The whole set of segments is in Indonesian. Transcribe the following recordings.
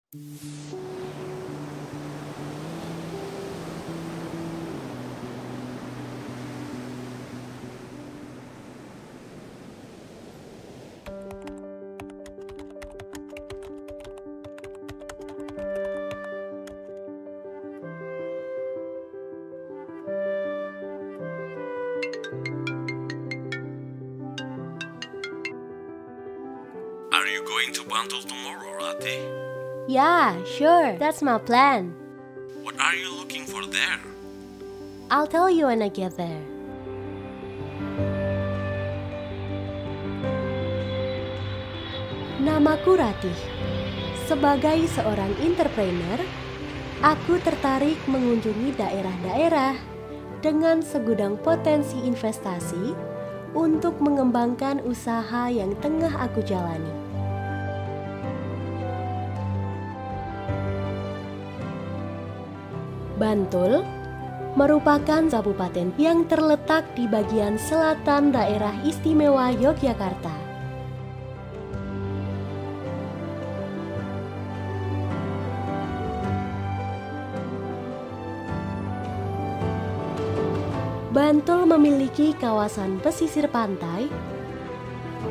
Are you going to Bantul tomorrow, Rati? Yeah, sure, that's my plan. What are you looking for there? I'll tell you when I get there. Namaku Ratih. Sebagai seorang entrepreneur, aku tertarik mengunjungi daerah-daerah dengan segudang potensi investasi untuk mengembangkan usaha yang tengah aku jalani. Bantul merupakan kabupaten yang terletak di bagian selatan daerah istimewa Yogyakarta. Bantul memiliki kawasan pesisir pantai,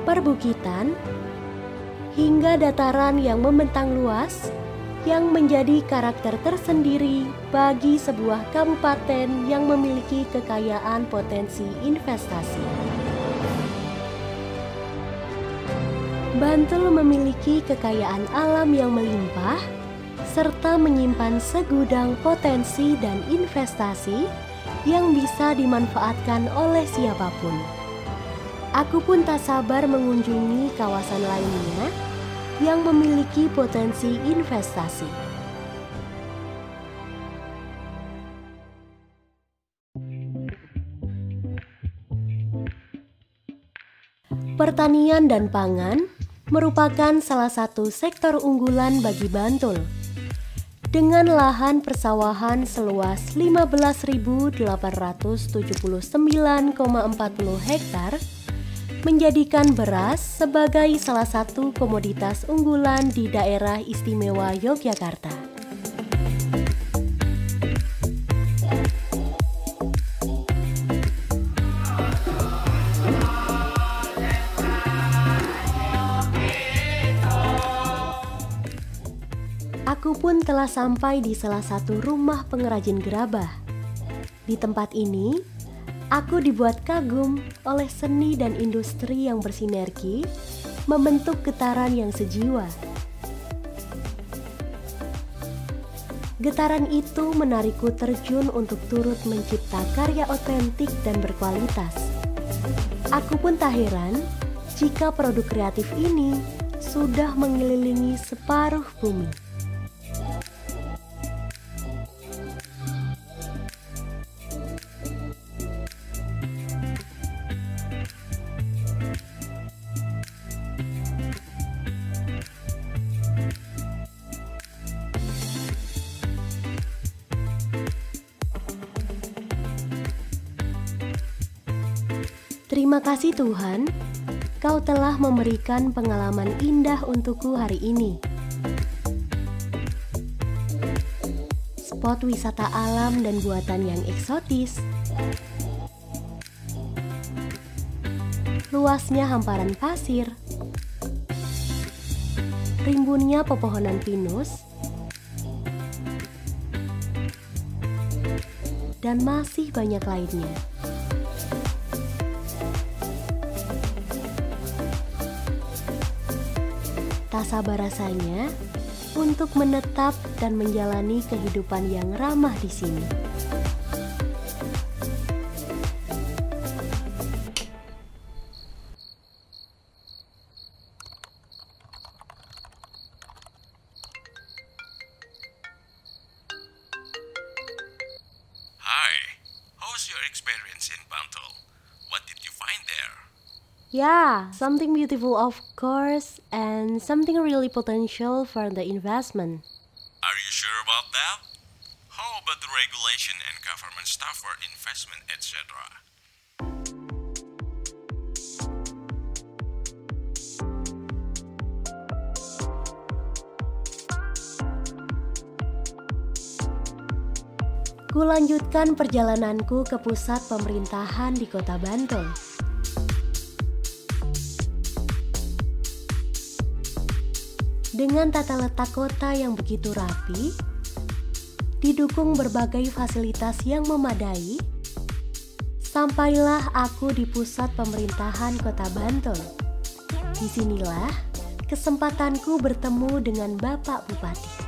perbukitan, hingga dataran yang membentang luas yang menjadi karakter tersendiri bagi sebuah kabupaten yang memiliki kekayaan potensi investasi. Bantul memiliki kekayaan alam yang melimpah serta menyimpan segudang potensi dan investasi yang bisa dimanfaatkan oleh siapapun. Aku pun tak sabar mengunjungi kawasan lainnya yang memiliki potensi investasi. Pertanian dan pangan merupakan salah satu sektor unggulan bagi Bantul. Dengan lahan persawahan seluas 15.879,40 hektar, menjadikan beras sebagai salah satu komoditas unggulan di daerah istimewa Yogyakarta. Aku pun telah sampai di salah satu rumah pengrajin gerabah. Di tempat ini, aku dibuat kagum oleh seni dan industri yang bersinergi, membentuk getaran yang sejiwa. Getaran itu menarikku terjun untuk turut mencipta karya otentik dan berkualitas. Aku pun tak heran jika produk kreatif ini sudah mengelilingi separuh bumi. Terima kasih Tuhan, Kau telah memberikan pengalaman indah untukku hari ini. Spot wisata alam dan buatan yang eksotis, luasnya hamparan pasir, rimbunnya pepohonan pinus, dan masih banyak lainnya. Tak sabar rasanya untuk menetap dan menjalani kehidupan yang ramah di sini. Hi, how's your experience in Bantul? What did you find there? Yeah, something beautiful of course, and something really potential for the investment. Are you sure about that? How about the regulation and government stuff for investment, etc.? Kulanjutkan perjalananku ke pusat pemerintahan di kota Bantul. Dengan tata letak kota yang begitu rapi, didukung berbagai fasilitas yang memadai, sampailah aku di pusat pemerintahan kota Bantul. Disinilah kesempatanku bertemu dengan Bapak Bupati.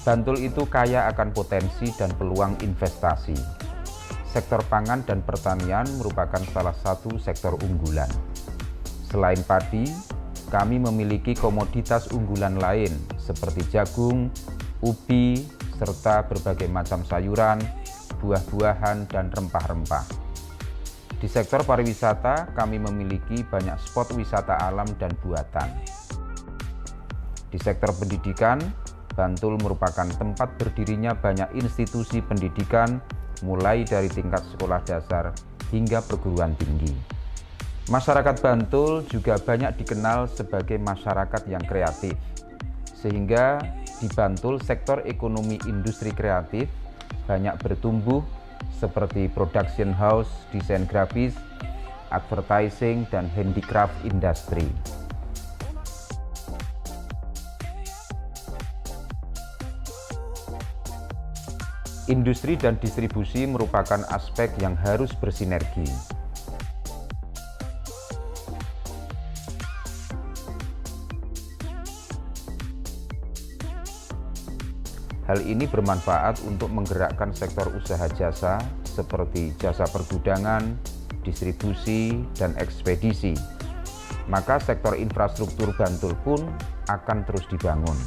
Bantul itu kaya akan potensi dan peluang investasi. Sektor pangan dan pertanian merupakan salah satu sektor unggulan. Selain padi, kami memiliki komoditas unggulan lain seperti jagung, ubi, serta berbagai macam sayuran, buah-buahan, dan rempah-rempah. Di sektor pariwisata, kami memiliki banyak spot wisata alam dan buatan. Di sektor pendidikan, Bantul merupakan tempat berdirinya banyak institusi pendidikan mulai dari tingkat sekolah dasar hingga perguruan tinggi. Masyarakat Bantul juga banyak dikenal sebagai masyarakat yang kreatif, sehingga di Bantul sektor ekonomi industri kreatif banyak bertumbuh seperti production house, desain grafis, advertising, dan handicraft industry. Industri dan distribusi merupakan aspek yang harus bersinergi. Hal ini bermanfaat untuk menggerakkan sektor usaha jasa seperti jasa pergudangan, distribusi, dan ekspedisi. Maka sektor infrastruktur Bantul pun akan terus dibangun.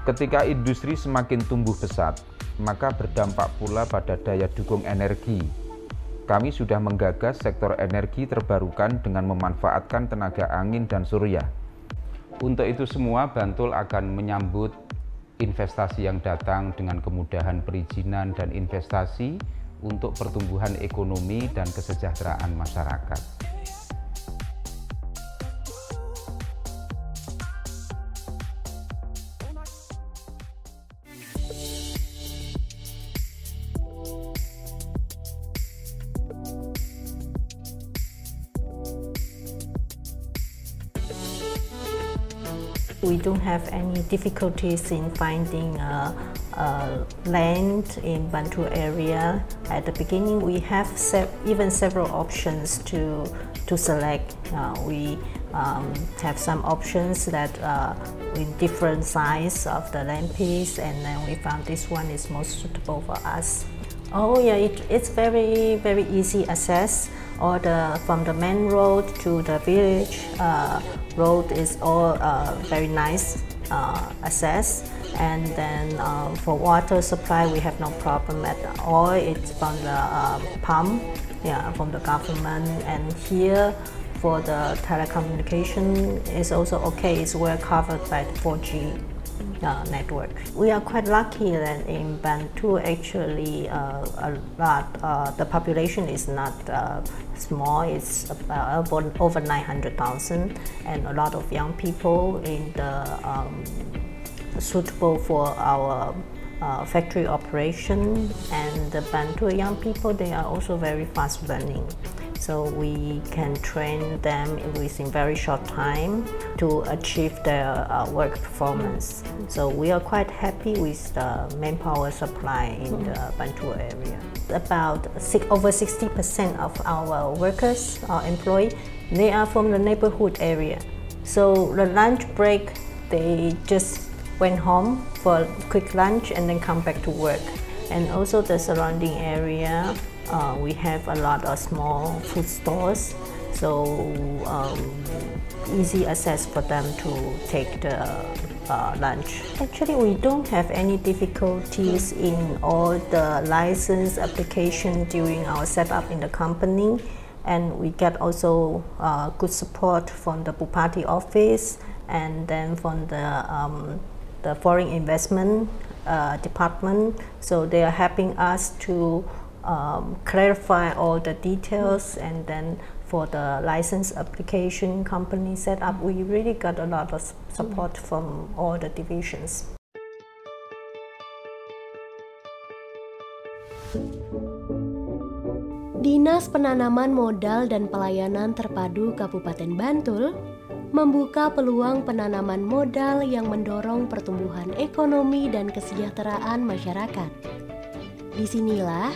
Ketika industri semakin tumbuh pesat, maka berdampak pula pada daya dukung energi. Kami sudah menggagas sektor energi terbarukan dengan memanfaatkan tenaga angin dan surya. Untuk itu semua, Bantul akan menyambut investasi yang datang dengan kemudahan perizinan dan investasi untuk pertumbuhan ekonomi dan kesejahteraan masyarakat. We don't have any difficulties in finding land in Bantul area. At the beginning, we have even several options to select. We have some options that in different size of the land piece, and then we found this one is most suitable for us. Oh yeah, it's very easy access. From the main road to the village road is all very nice access, and then for water supply we have no problem at all. It's from the pump, from the government, and here for the telecommunication is also okay. It's well covered by the 4G network. We are quite lucky that in Bantul actually the population is not small. It's over 900,000, and a lot of young people in the suitable for our factory operation. And the Bantul young people, they are also very fast learning. So we can train them within very short time to achieve their work performance. So we are quite happy with the manpower supply in the Bantul area. About over 60% of our workers, our employees, they are from the neighborhood area. So the lunch break, they just went home for a quick lunch and then come back to work. And also the surrounding area, we have a lot of small food stores, so easy access for them to take the lunch. Actually, we don't have any difficulties in all the license application during our setup in the company, and we get also good support from the Bupati office, and then from the foreign investment department. So they are helping us to clarify all the details, and then for the license application company setup, we really got a lot of support from all the divisions. Dinas Penanaman Modal dan Pelayanan Terpadu Kabupaten Bantul membuka peluang penanaman modal yang mendorong pertumbuhan ekonomi dan kesejahteraan masyarakat. Disinilah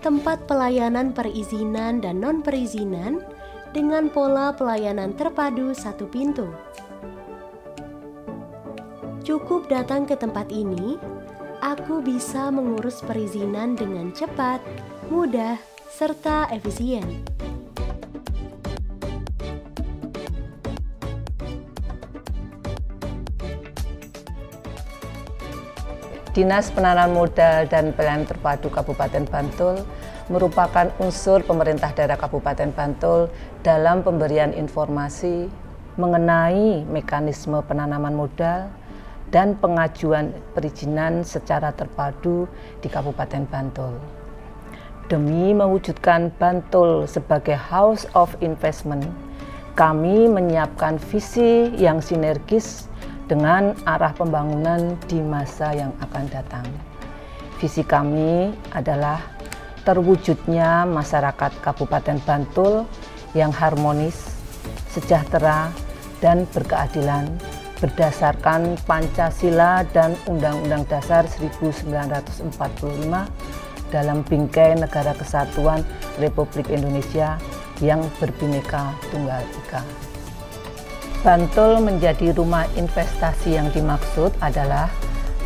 tempat pelayanan perizinan dan non-perizinan dengan pola pelayanan terpadu satu pintu. Cukup datang ke tempat ini, aku bisa mengurus perizinan dengan cepat, mudah, serta efisien. Dinas Penanaman Modal dan Pelayanan Terpadu Kabupaten Bantul merupakan unsur pemerintah daerah Kabupaten Bantul dalam pemberian informasi mengenai mekanisme penanaman modal dan pengajuan perizinan secara terpadu di Kabupaten Bantul. Demi mewujudkan Bantul sebagai House of Investment, kami menyiapkan visi yang sinergis dengan arah pembangunan di masa yang akan datang. Visi kami adalah terwujudnya masyarakat Kabupaten Bantul yang harmonis, sejahtera, dan berkeadilan berdasarkan Pancasila dan Undang-Undang Dasar 1945 dalam bingkai Negara Kesatuan Republik Indonesia yang berbineka tunggal ika. Bantul menjadi rumah investasi yang dimaksud adalah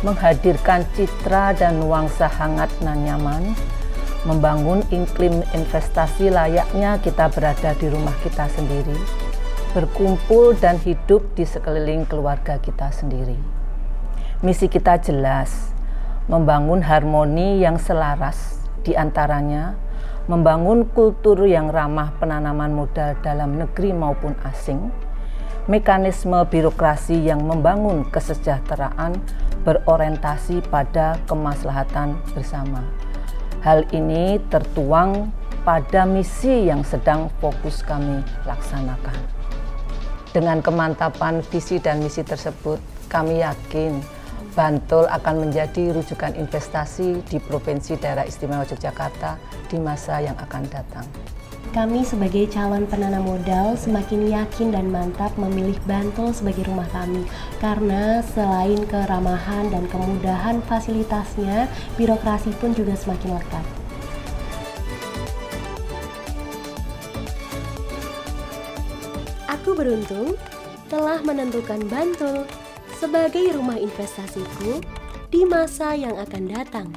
menghadirkan citra dan nuansa hangat dan nyaman, membangun iklim investasi layaknya kita berada di rumah kita sendiri, berkumpul dan hidup di sekeliling keluarga kita sendiri. Misi kita jelas, membangun harmoni yang selaras, di antaranya membangun kultur yang ramah penanaman modal dalam negeri maupun asing, mekanisme birokrasi yang membangun kesejahteraan berorientasi pada kemaslahatan bersama. Hal ini tertuang pada misi yang sedang fokus kami laksanakan. Dengan kemantapan visi dan misi tersebut, kami yakin Bantul akan menjadi rujukan investasi di Provinsi Daerah Istimewa Yogyakarta di masa yang akan datang. Kami sebagai calon penanam modal semakin yakin dan mantap memilih Bantul sebagai rumah kami karena selain keramahan dan kemudahan fasilitasnya, birokrasi pun juga semakin lekat. Aku beruntung telah menentukan Bantul sebagai rumah investasiku di masa yang akan datang.